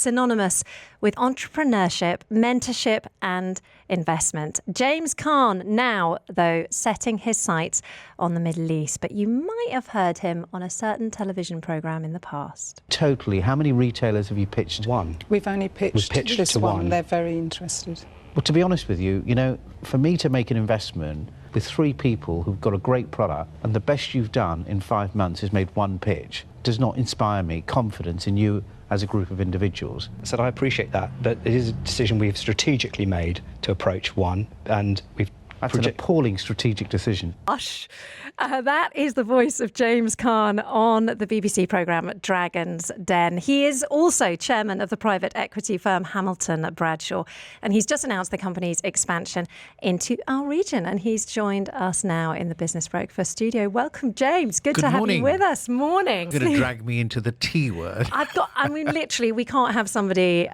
synonymous with entrepreneurship, mentorship and investment. James Caan now, though, setting his sights on the Middle East. But you might have heard him on a certain television programme in the past. Totally. How many retailers have you pitched? One. We've only pitched this to one. They're very interested. Well, to be honest with you, for me to make an investment with 3 people who've got a great product and the best you've done in 5 months is made one pitch does not inspire me confidence in you as a group of individuals. I said I appreciate that, but it is a decision we've strategically made to approach one, and we've... That's an appalling strategic decision. Gosh, that is the voice of James Caan on the BBC programme Dragon's Den. He is also chairman of the private equity firm Hamilton Bradshaw, and he's just announced the company's expansion into our region. And he's joined us now in the Business Breakfast studio. Welcome, James. Good to have you with us. Morning. You're going to drag me into the T word. Literally, we can't have somebody,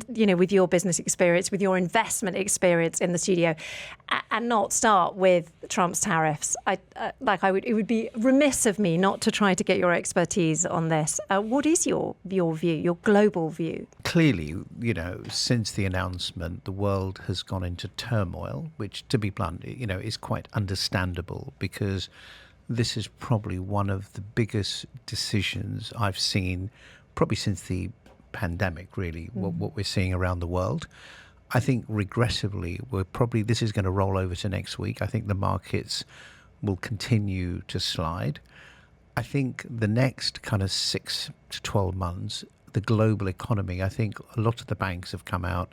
with your business experience, with your investment experience in the studio, and not start with Trump's tariffs. It would be remiss of me not to try to get your expertise on this. What is your view, your global view? Clearly, since the announcement, the world has gone into turmoil, which, to be blunt, is quite understandable, because this is probably one of the biggest decisions I've seen probably since the pandemic, really, what we're seeing around the world. I think regressively, this is going to roll over to next week. I think the markets will continue to slide. I think the next kind of 6 to 12 months, the global economy, I think a lot of the banks have come out.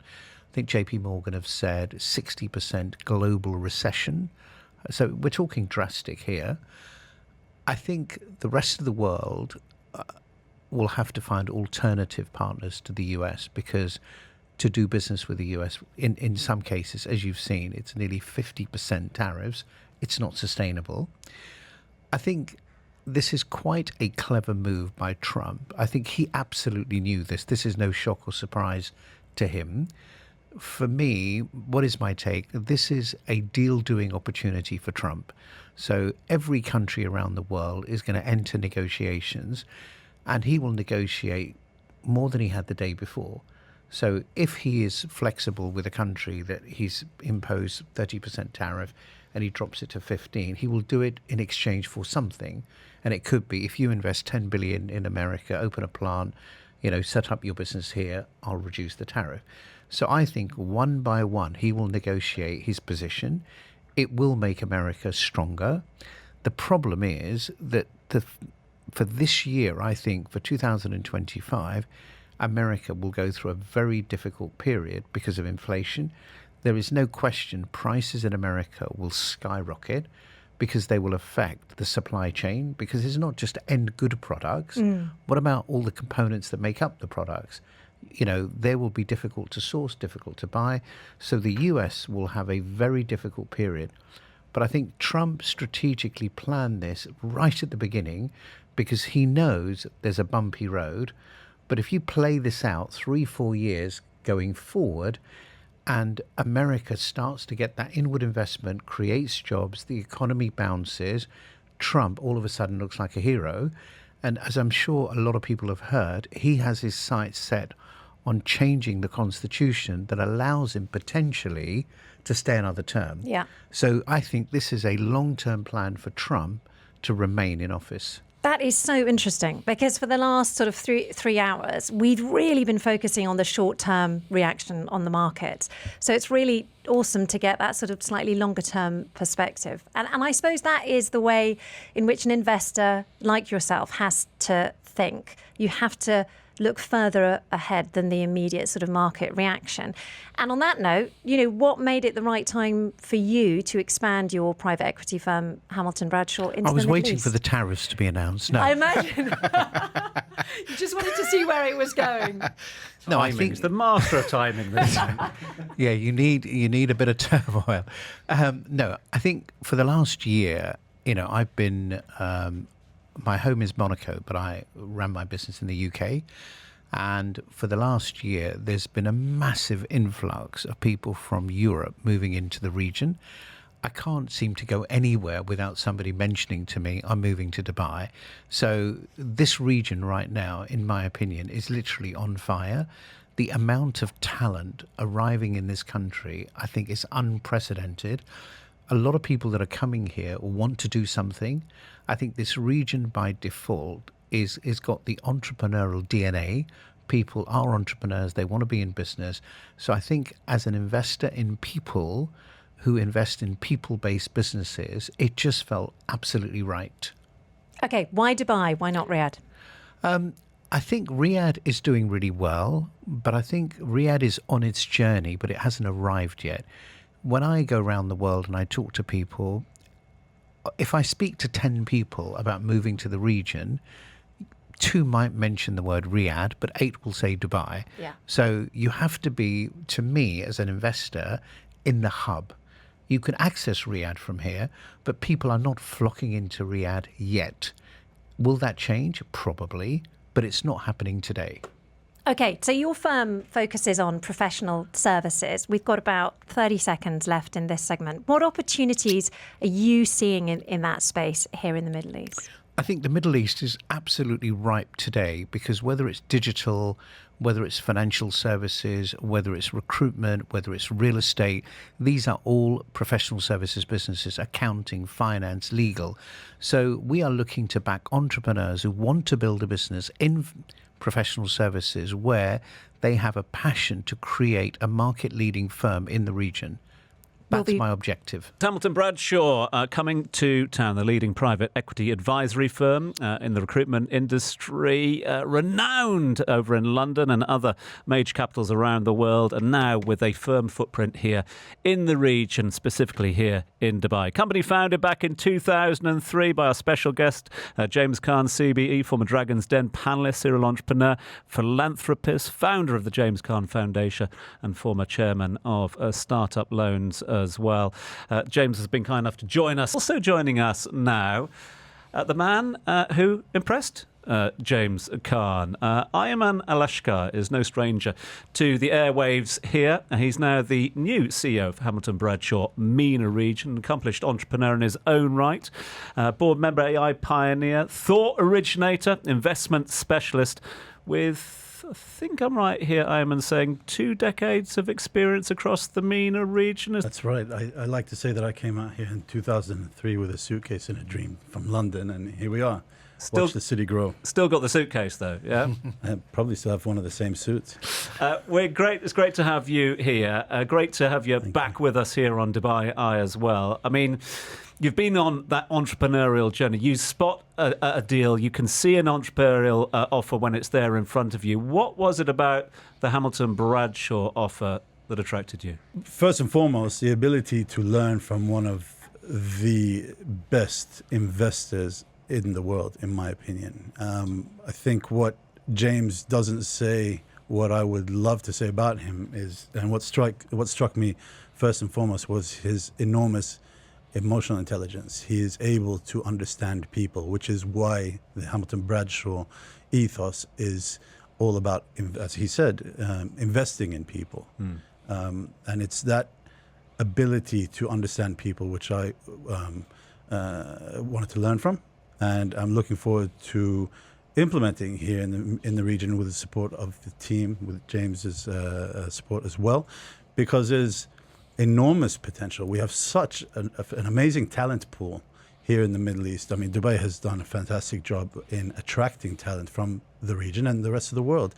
I think JP Morgan have said 60% global recession. So we're talking drastic here. I think the rest of the world will have to find alternative partners to the US, because to do business with the US, in some cases, as you've seen, it's nearly 50% tariffs. It's not sustainable. I think this is quite a clever move by Trump. I think he absolutely knew this. This is no shock or surprise to him. For me, what is my take? This is a deal-doing opportunity for Trump. So every country around the world is going to enter negotiations, and he will negotiate more than he had the day before. So if he is flexible with a country that he's imposed 30% tariff and he drops it to 15, he will do it in exchange for something. And it could be, if you invest 10 billion in America, open a plant, set up your business here, I'll reduce the tariff. So I think one by one, he will negotiate his position. It will make America stronger. The problem is that for this year, I think for 2025, America will go through a very difficult period because of inflation. There is no question prices in America will skyrocket, because they will affect the supply chain, because it's not just end good products. What about all the components that make up the products? They will be difficult to source, difficult to buy. So the US will have a very difficult period. But I think Trump strategically planned this right at the beginning, because he knows there's a bumpy road. But if you play this out 3-4 years going forward, and America starts to get that inward investment, creates jobs, the economy bounces, Trump all of a sudden looks like a hero. And as I'm sure a lot of people have heard, he has his sights set on changing the constitution that allows him potentially to stay another term. Yeah. So I think this is a long-term plan for Trump to remain in office. That is so interesting, because for the last sort of three hours, we've really been focusing on the short-term reaction on the market. So it's really awesome to get that sort of slightly longer-term perspective. And I suppose that is the way in which an investor like yourself has to think. You have to look further ahead than the immediate sort of market reaction. And on that note, what made it the right time for you to expand your private equity firm, Hamilton Bradshaw, into the Middle East? I was waiting for the tariffs to be announced. No. I imagine. You just wanted to see where it was going. No, I think it's the master of timing. This yeah, you need a bit of turmoil. No, I think for the last year, I've been. My home is Monaco, but I ran my business in the UK. And for the last year, there's been a massive influx of people from Europe moving into the region. I can't seem to go anywhere without somebody mentioning to me, I'm moving to Dubai. So this region right now, in my opinion, is literally on fire. the amount of talent arriving in this country, I think, is unprecedented. A lot of people that are coming here want to do something. I think this region by default is got the entrepreneurial DNA. People are entrepreneurs. They want to be in business. So I think as an investor in people who invest in people-based businesses, it just felt absolutely right. Okay, why Dubai? Why not Riyadh? I think Riyadh is doing really well, but I think Riyadh is on its journey, but it hasn't arrived yet. When I go around the world and I talk to people, if I speak to 10 people about moving to the region, 2 might mention the word Riyadh, but 8 will say Dubai. Yeah. So you have to be, to me as an investor, in the hub. You can access Riyadh from here, but people are not flocking into Riyadh yet. Will that change? Probably, but it's not happening today. Okay, so your firm focuses on professional services. We've got about 30 seconds left in this segment. What opportunities are you seeing in that space here in the Middle East? I think the Middle East is absolutely ripe today because whether it's digital, whether it's financial services, whether it's recruitment, whether it's real estate, these are all professional services businesses, accounting, finance, legal. So we are looking to back entrepreneurs who want to build a business in professional services where they have a passion to create a market-leading firm in the region. That's my objective. Hamilton Bradshaw coming to town, the leading private equity advisory firm in the recruitment industry, renowned over in London and other major capitals around the world, and now with a firm footprint here in the region, specifically here in Dubai. Company founded back in 2003 by our special guest, James Caan, CBE, former Dragon's Den panellist, serial entrepreneur, philanthropist, founder of the James Caan Foundation, and former chairman of Startup Loans as well. James has been kind enough to join us. Also joining us now, the man who impressed James Caan. Ayman Alashkar is no stranger to the airwaves here. He's now the new CEO of Hamilton Bradshaw MENA region, accomplished entrepreneur in his own right, board member, AI pioneer, thought originator, investment specialist with, I think I'm right here, Ayman, saying 2 decades of experience across the MENA region. That's right. I like to say that I came out here in 2003 with a suitcase and a dream from London, and here we are. Watch the city grow. Still got the suitcase, though, yeah? I probably still have one of the same suits. We're great. It's great to have you here. Great to have you back with us here on Dubai Eye as well. I mean, you've been on that entrepreneurial journey. You spot a deal. You can see an entrepreneurial offer when it's there in front of you. What was it about the Hamilton Bradshaw offer that attracted you? First and foremost, the ability to learn from one of the best investors in the world, in my opinion. I think what James doesn't say, what I would love to say about him is, and what struck me first and foremost was his enormous emotional intelligence. He is able to understand people, which is why the Hamilton Bradshaw ethos is all about, as he said, investing in people. And it's that ability to understand people which I wanted to learn from. And I'm looking forward to implementing here in the region with the support of the team, with James's support as well, because there's enormous potential. We have such an amazing talent pool here in the Middle East. I mean, Dubai has done a fantastic job in attracting talent from the region and the rest of the world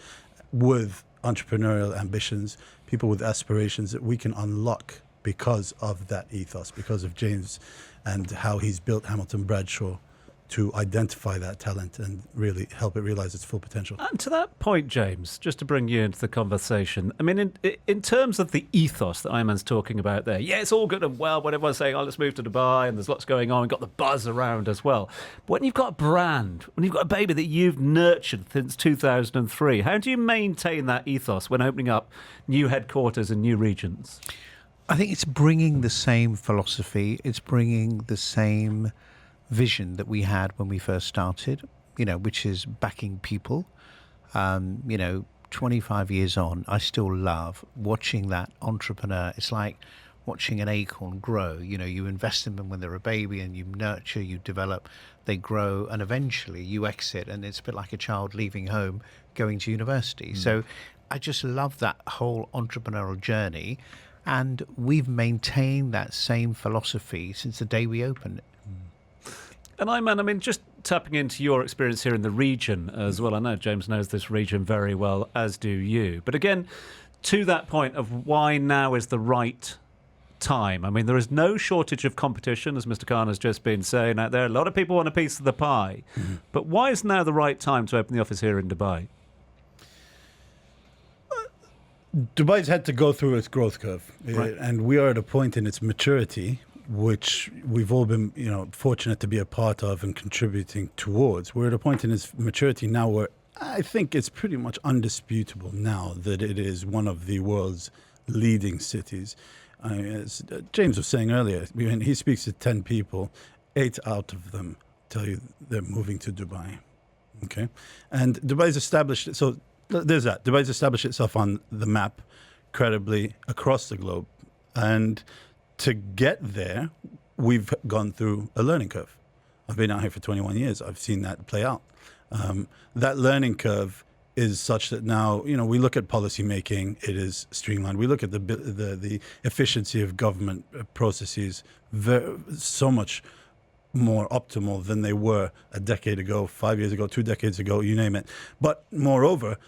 with entrepreneurial ambitions, people with aspirations that we can unlock because of that ethos, because of James and how he's built Hamilton Bradshaw to identify that talent and really help it realize its full potential. And to that point, James, just to bring you into the conversation, I mean, in terms of the ethos that Ayman's talking about there, yeah, it's all good and well when everyone's saying, oh, let's move to Dubai and there's lots going on, we've got the buzz around as well. But when you've got a brand, when you've got a baby that you've nurtured since 2003, how do you maintain that ethos when opening up new headquarters in new regions? I think it's bringing the same philosophy, it's bringing the same vision that we had when we first started, which is backing people. 25 years on, I still love watching that entrepreneur. It's like watching an acorn grow. You invest in them when they're a baby and you nurture, you develop, they grow, and eventually you exit, and it's a bit like a child leaving home, going to university. So I just love that whole entrepreneurial journey. And we've maintained that same philosophy since the day we opened it. And I mean, just tapping into your experience here in the region as well. I know James knows this region very well, as do you. But again, to that point of why now is the right time. I mean, there is no shortage of competition, as Mr. Caan has just been saying out there. A lot of people want a piece of the pie. Mm-hmm. But why is now the right time to open the office here in Dubai? Dubai's had to go through its growth curve, right. And we are at a point in its maturity which we've all been, fortunate to be a part of and contributing towards. We're at a point in its maturity now where I think it's pretty much undisputable now that it is one of the world's leading cities. As James was saying earlier, when he speaks to 10 people, 8 out of them tell you they're moving to Dubai. Okay, and Dubai's established. So there's that. Dubai's established itself on the map credibly across the globe, and to get there, we've gone through a learning curve. I've been out here for 21 years. I've seen that play out. That learning curve is such that now, we look at policy making, it is streamlined. We look at the efficiency of government processes, so much more optimal than they were a decade ago, 5 years ago, 2 decades ago, you name it. But moreover,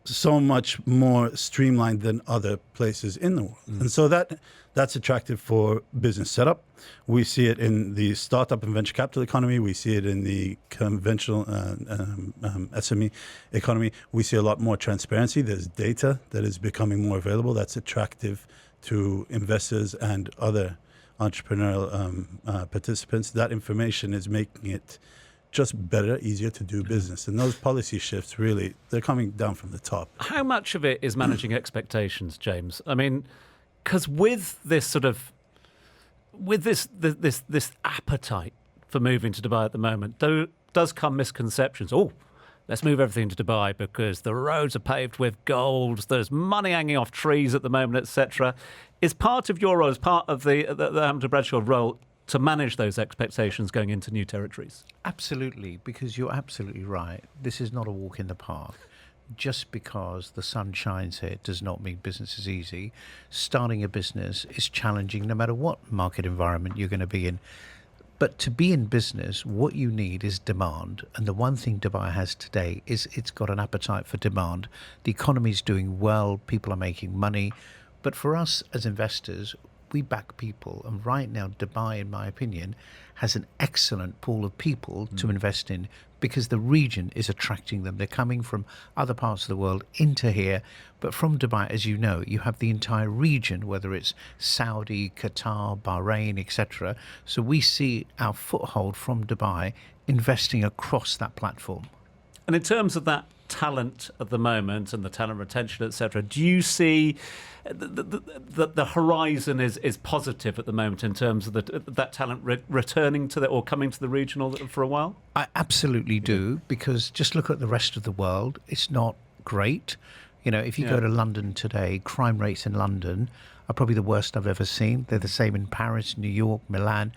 so much more streamlined than other places in the world. And so that's attractive for business setup. We see it in the startup and venture capital economy. We see it in the conventional SME economy. We see a lot more transparency. There's data that is becoming more available. That's attractive to investors and other entrepreneurial participants. That information is making it just better, easier to do business. And those policy shifts, really, they're coming down from the top. How much of it is managing expectations, James? I mean, because with this sort of, with this appetite for moving to Dubai at the moment, does come misconceptions. Oh, let's move everything to Dubai because the roads are paved with gold, there's money hanging off trees at the moment, etc. Is part of your role, is part of the Hamilton Bradshaw role, to manage those expectations going into new territories? Absolutely, because you're absolutely right. This is not a walk in the park. Just because the sun shines here does not mean business is easy. Starting a business is challenging no matter what market environment you're going to be in. But to be in business, what you need is demand. And the one thing Dubai has today is it's got an appetite for demand. The economy is doing well, people are making money. But for us as investors, we back people, and right now Dubai, in my opinion, has an excellent pool of people to invest in because the region is attracting them. They're coming from other parts of the world into here, but from Dubai, as you know, you have the entire region, whether it's Saudi, Qatar, Bahrain, etc. So we see our foothold from Dubai investing across that platform. And in terms of that talent at the moment and the talent retention, etc., do you see the horizon is positive at the moment in terms of that talent returning to or coming to the region for a while? I absolutely do, because just look at the rest of the world. It's not great. If you go to London today, crime rates in London are probably the worst I've ever seen. They're the same in Paris, New York, Milan.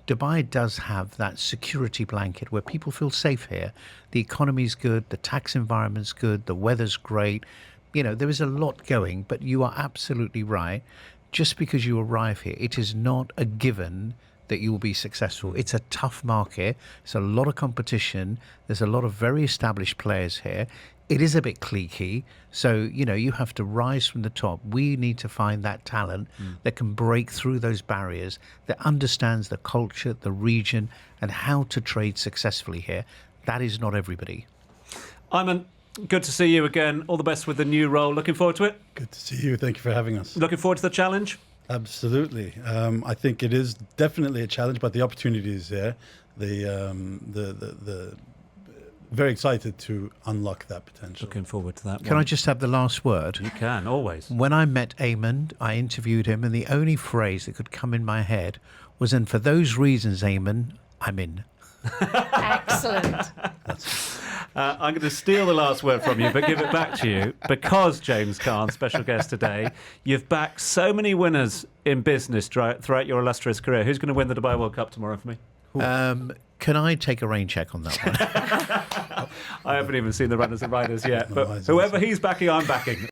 Dubai does have that security blanket where people feel safe here. The economy's good, the tax environment's good, the weather's great. There is a lot going, but you are absolutely right. Just because you arrive here, it is not a given that you will be successful. It's a tough market. It's a lot of competition. There's a lot of very established players here. It is a bit cliquey. So, you have to rise from the top. We need to find that talent that can break through those barriers, that understands the culture, the region, and how to trade successfully here. That is not everybody. Ayman, good to see you again. All the best with the new role. Looking forward to it. Good to see you. Thank you for having us. Looking forward to the challenge. Absolutely. I think it is definitely a challenge, but the opportunity is there. The very excited to unlock that potential. Looking forward to that. Can I just have the last word? You can, always. When I met Ayman, I interviewed him, and the only phrase that could come in my head was, "And for those reasons, Ayman, I'm in." Excellent. I'm going to steal the last word from you, but give it back to you, because James Caan, special guest today, you've backed so many winners in business throughout your illustrious career. Who's going to win the Dubai World Cup tomorrow for me? Can I take a rain check on that one? I haven't even seen the runners and riders yet, but No, I don't. whoever he's backing, I'm backing.